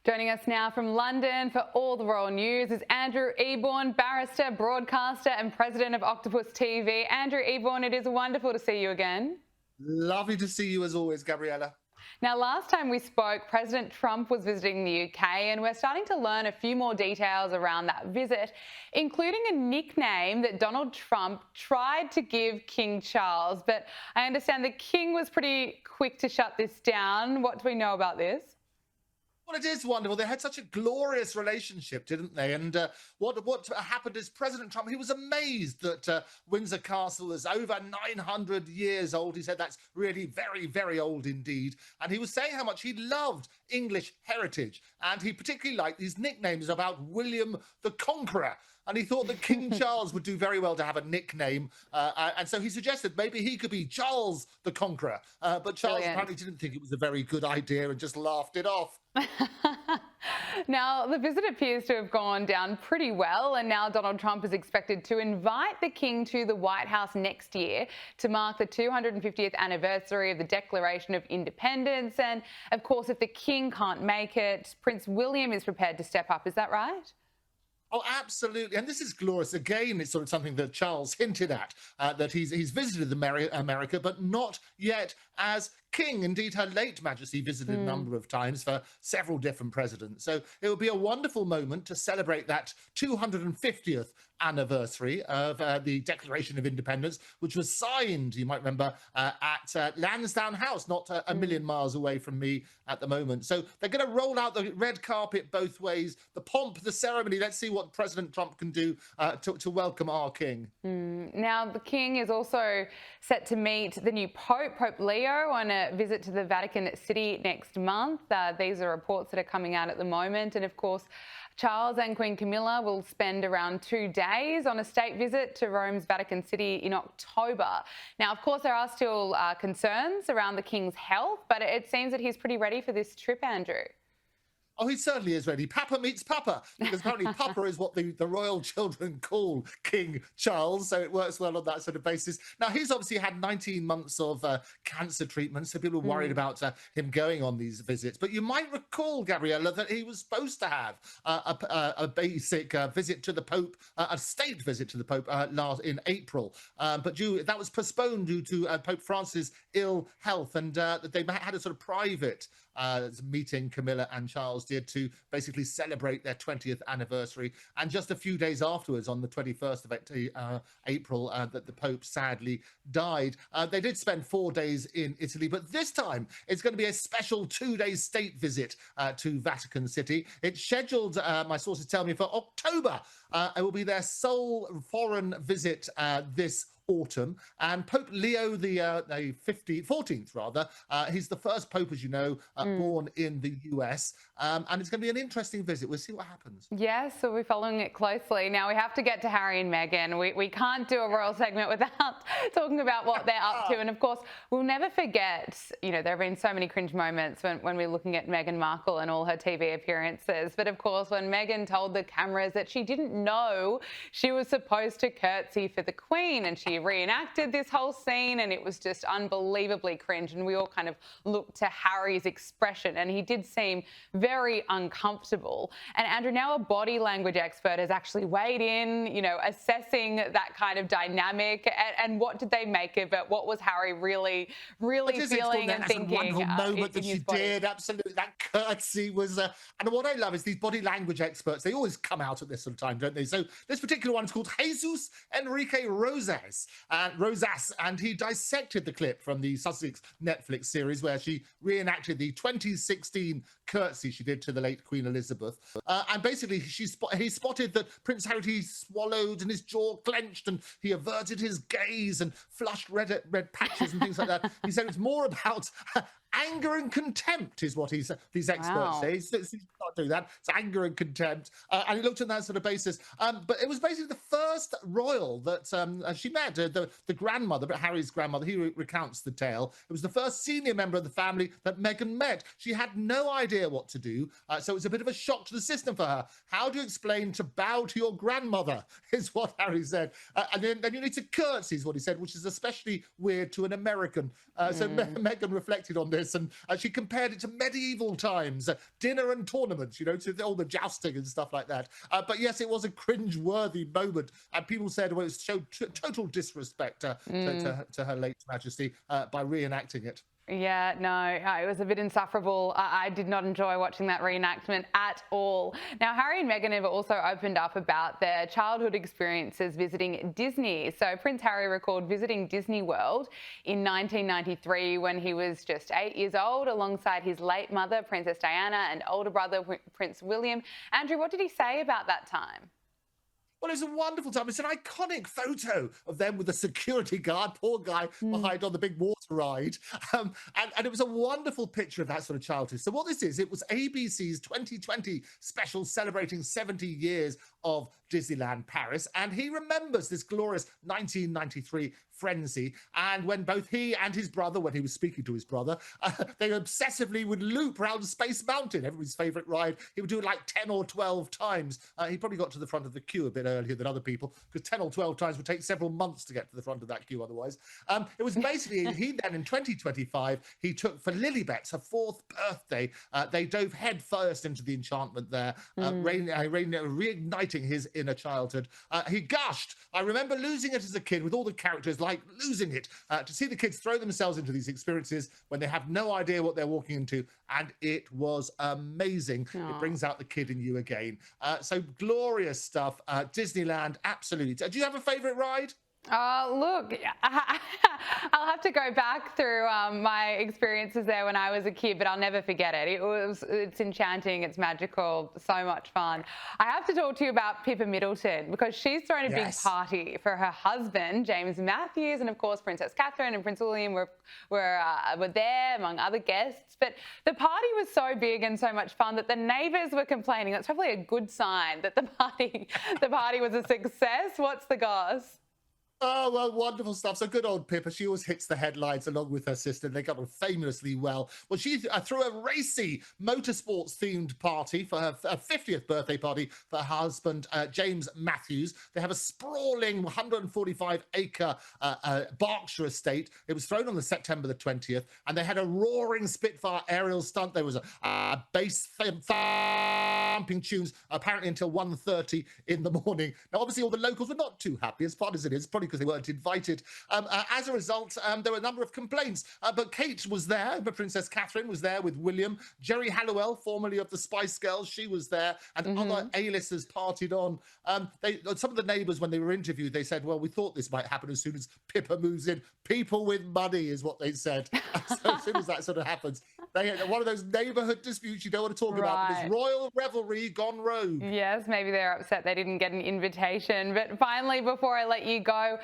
Joining us now from London for all the royal news is Andrew Eborn, barrister, broadcaster and president of Octopus TV. Andrew Eborn, it is wonderful to see you again. Lovely to see you as always, Gabriella. Now, last time we spoke, President Trump was visiting the UK, and we're starting to learn a few more details around that visit, including a nickname that Donald Trump tried to give King Charles. But I understand the King was pretty quick to shut this down. What do we know about this? Well, it is wonderful. They had such a glorious relationship, didn't they? And what happened is President Trump, he was amazed that Windsor Castle is over 900 years old. He said that's really very, very old indeed. And he was saying how much he loved English heritage. And he particularly liked these nicknames about William the Conqueror. And he thought that King Charles would do very well to have a nickname. And so he suggested maybe he could be Charles the Conqueror. But Charles apparently didn't think it was a very good idea and just laughed it off. Now, the visit appears to have gone down pretty well, and now Donald Trump is expected to invite the King to the White House next year to mark the 250th anniversary of the Declaration of Independence. And, of course, if the King can't make it, Prince William is prepared to step up. Is that right? Oh, absolutely. And this is glorious. Again, it's sort of something that Charles hinted at, that he's visited America, but not yet as king. Indeed, Her late Majesty visited a number of times for several different presidents. So it would be a wonderful moment to celebrate that 250th anniversary of the Declaration of Independence, which was signed, you might remember, at Lansdowne House, not a million miles away from me at the moment. So they're going to roll out the red carpet both ways, the pomp, the ceremony. Let's see what President Trump can do to welcome our king. Now, the King is also set to meet the new Pope, Pope Leo, on a visit to the Vatican City next month. These are reports that are coming out at the moment. And of course, Charles and Queen Camilla will spend around 2 days on a state visit to Rome's Vatican City in October. Now, of course, there are still concerns around the King's health, but it seems that he's pretty ready for this trip, Andrew. Oh, he certainly is ready. Papa meets Papa, because apparently Papa is what the royal children call King Charles, so it works well on that sort of basis. Now, he's obviously had 19 months of cancer treatment, so people are worried about him going on these visits. But you might recall, Gabriella, that he was supposed to have a basic visit to the Pope, a state visit to the Pope in April. But that was postponed due to Pope Francis' ill health, and they had a sort of private meeting, Camilla and Charles did, to basically celebrate their 20th anniversary. And just a few days afterwards, on the 21st of April, that the Pope sadly died. They did spend 4 days in Italy, but this time it's going to be a special 2-day state visit to Vatican City. It's scheduled, my sources tell me, for October. It will be their sole foreign visit this autumn. And Pope Leo the 14th, rather, he's the first pope, as you know, born in the US, and it's going to be an interesting visit. We'll see what happens. Yes, so we're following it closely. Now, we have to get to Harry and Meghan. We can't do a royal segment without talking about what they're up to. And of course, we'll never forget, you know, there have been so many cringe moments when we're looking at Meghan Markle and all her TV appearances. But of course, when Meghan told the cameras that she didn't know she was supposed to curtsy for the Queen, and she reenacted this whole scene, and it was just unbelievably cringe. And we all kind of looked to Harry's expression, and he did seem very uncomfortable. And Andrew, now a body language expert has actually weighed in, you know, assessing that kind of dynamic. And what did they make of it? What was Harry really feeling and thinking? That's a wonderful moment that she did. Absolutely, that curtsy was. And what I love is these body language experts. They always come out at this sort of time, don't they? So this particular one is called Jesus Enrique Rosas, and he dissected the clip from the Sussex Netflix series where she reenacted the 2016 curtsy she did to the late Queen Elizabeth. And basically, he spotted that Prince Harry swallowed and his jaw clenched, and he averted his gaze and flushed red patches and things like that. He said it's more about anger and contempt is what these experts say. He can't do that. It's anger and contempt. And he looked at that sort of basis. But it was basically the first royal that she met, the grandmother, but Harry's grandmother. He recounts the tale. It was the first senior member of the family that Meghan met. She had no idea what to do. So it was a bit of a shock to the system for her. How do you explain to bow to your grandmother, is what Harry said. And then you need to curtsy, is what he said, which is especially weird to an American. So Meghan reflected on this, and she compared it to medieval times, dinner and tournament. tournaments, you know, to all the jousting and stuff like that. But yes, it was a cringe-worthy moment, and people said, well, it showed total disrespect to Her late Majesty by reenacting it. Yeah, no, it was a bit insufferable. I did not enjoy watching that reenactment at all. Now, Harry and Meghan have also opened up about their childhood experiences visiting Disney. So Prince Harry recalled visiting Disney World in 1993 when he was just 8 years old, alongside his late mother, Princess Diana, and older brother, Prince William. Andrew, what did he say about that time? Well, it's a wonderful time. It's an iconic photo of them with the security guard, poor guy, behind on the big water ride. And it was a wonderful picture of that sort of childhood. So what this is, it was ABC's 2020 special celebrating 70 years of Disneyland Paris. And he remembers this glorious 1993 frenzy. And when both he and his brother, when he was speaking to his brother, they obsessively would loop around Space Mountain, everybody's favorite ride. He would do it like 10 or 12 times. He probably got to the front of the queue a bit earlier than other people, because 10 or 12 times would take several months to get to the front of that queue otherwise. It was basically, he then in 2025, he took for Lilibet's, her 4th birthday, they dove head first into the enchantment there, reigniting his inner childhood. He gushed. I remember losing it as a kid with all the characters, like losing it, to see the kids throw themselves into these experiences when they have no idea what they're walking into, and it was amazing. Aww. It brings out the kid in you again. So glorious stuff. Disneyland, absolutely. Do you have a favorite ride? Look, I'll have to go back through my experiences there when I was a kid, but I'll never forget it. It's enchanting, it's magical, so much fun. I have to talk to you about Pippa Middleton, because she's thrown a big party for her husband, James Matthews, and of course Princess Catherine and Prince William were there, among other guests. But the party was so big and so much fun that the neighbours were complaining. That's probably a good sign that the party was a success. What's the goss? Oh, well, wonderful stuff. So good old Pippa, she always hits the headlines along with her sister. They got on famously well. Well, she threw a racy motorsports-themed party for her 50th birthday party for her husband, James Matthews. They have a sprawling 145-acre Berkshire estate. It was thrown on the September the 20th, and they had a roaring Spitfire aerial stunt. There was a bass thumping tunes, apparently until 1:30 in the morning. Now, obviously, all the locals were not too happy, as fun as it is, probably because they weren't invited. As a result, there were a number of complaints. But Kate was there, but Princess Catherine was there with William. Jerry Halliwell, formerly of the Spice Girls, she was there, and other A-listers partied on. Some of the neighbours, when they were interviewed, they said, well, we thought this might happen as soon as Pippa moves in. People with money is what they said. So as soon as that sort of happens, they had one of those neighbourhood disputes you don't want to talk about, but it's royal revelry gone rogue. Yes, maybe they're upset they didn't get an invitation. But finally, before I let you go,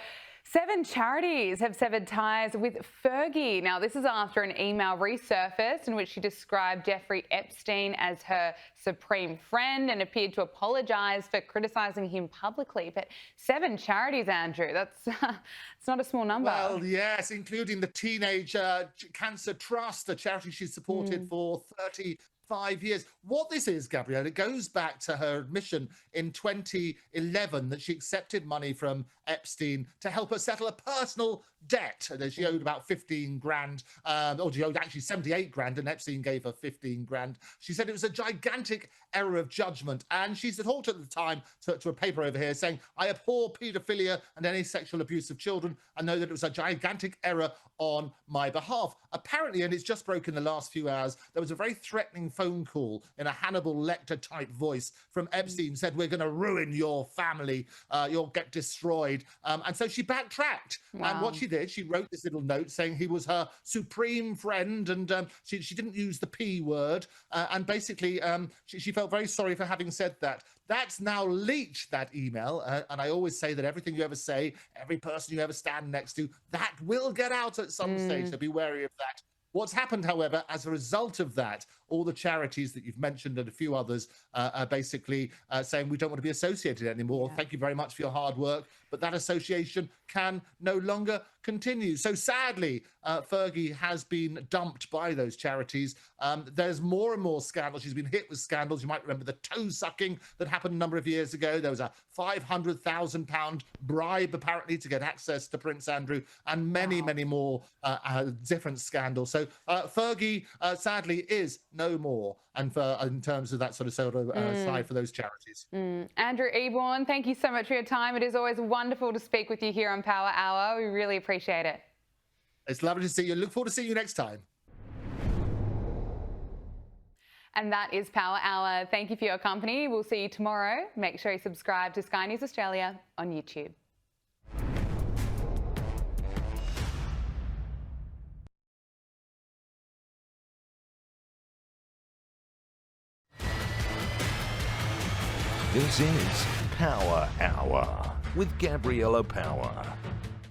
7 charities have severed ties with Fergie. Now, this is after an email resurfaced in which she described Jeffrey Epstein as her supreme friend and appeared to apologise for criticising him publicly. But 7 charities, Andrew, that's it's not a small number. Well, yes, including the Teenage Cancer Trust, a charity she supported for 35 years. What this is, Gabrielle, it goes back to her admission in 2011 that she accepted money from Epstein to help her settle a personal debt. That she owed about 15 grand, or she owed actually 78 grand, and Epstein gave her 15 grand. She said it was a gigantic error of judgment, and she talked at the time to a paper over here saying, I abhor paedophilia and any sexual abuse of children. I know that it was a gigantic error on my behalf. Apparently, and it's just broken the last few hours, there was a very threatening phone call in a Hannibal Lecter type voice from Epstein, said, we're going to ruin your family, you'll get destroyed. And so she backtracked. Wow. And what she did, she wrote this little note saying he was her supreme friend, and she didn't use the P word. And basically, she felt very sorry for having said that. That's now leaked, that email. And I always say that everything you ever say, every person you ever stand next to, that will get out at some stage, so be wary of that. What's happened, however, as a result of that, all the charities that you've mentioned and a few others are basically saying we don't want to be associated anymore. Thank you very much for your hard work, but that association can no longer continues. So sadly, Fergie has been dumped by those charities. There's more and more scandals. She's been hit with scandals. You might remember the toe sucking that happened a number of years ago. There was a £500,000 bribe, apparently, to get access to Prince Andrew, and many, many more different scandals. So Fergie, sadly, is no more, and in terms of that side for those charities. Andrew Eborn, thank you so much for your time. It is always wonderful to speak with you here on Power Hour. We really appreciate it. It's lovely to see you. Look forward to seeing you next time. And that is Power Hour. Thank you for your company. We'll see you tomorrow. Make sure you subscribe to Sky News Australia on YouTube. This is Power Hour with Gabriella Power.